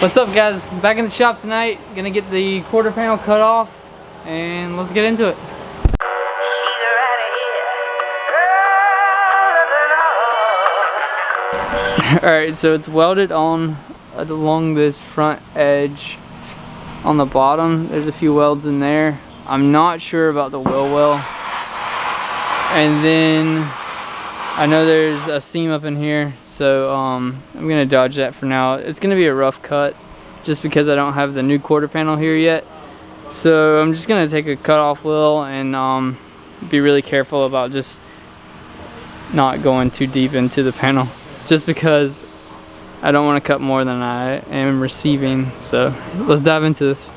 What's up, guys? Back in the shop tonight. Gonna get the quarter panel cut off and let's get into it. Alright, so it's welded on along this front edge on the bottom. There's a few welds in there. I'm not sure about the wheel well. And then I know there's a seam up in here, so I'm gonna dodge that for now. It's gonna be a rough cut just because I don't have the new quarter panel here yet. So I'm just gonna take a cut off wheel and be really careful about just not going too deep into the panel, just because I don't want to cut more than I am receiving. So let's dive into this.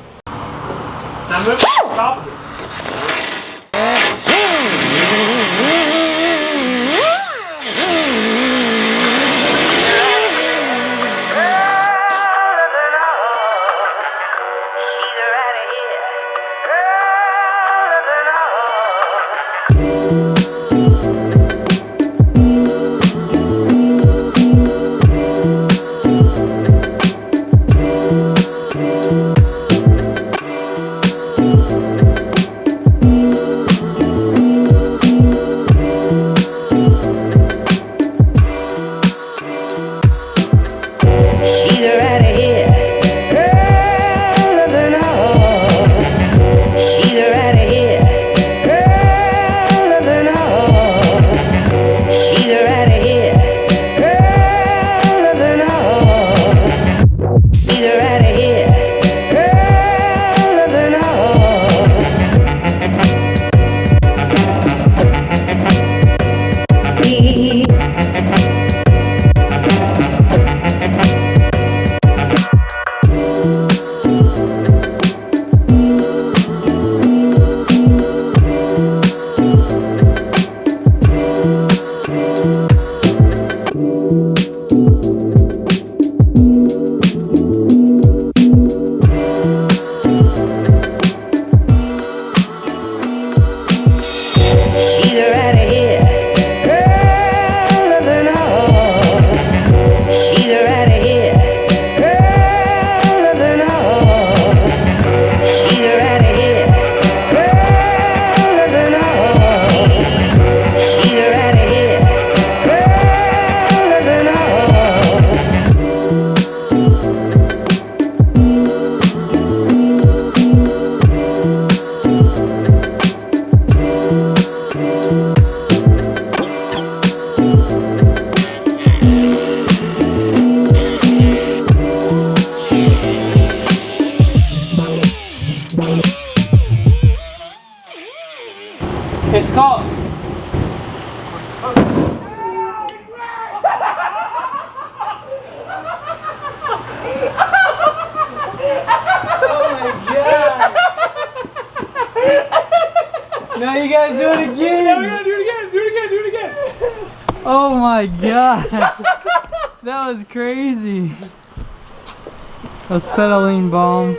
It's called. Oh my god! No, you gotta do it again. Yeah, we gotta do it again. Do it again. Do it again. Oh my god! That was crazy. Acetylene bomb.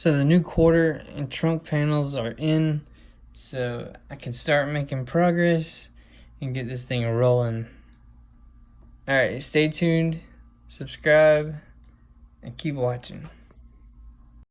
So the new quarter and trunk panels are in, so I can start making progress and get this thing rolling. Alright, stay tuned, subscribe, and keep watching.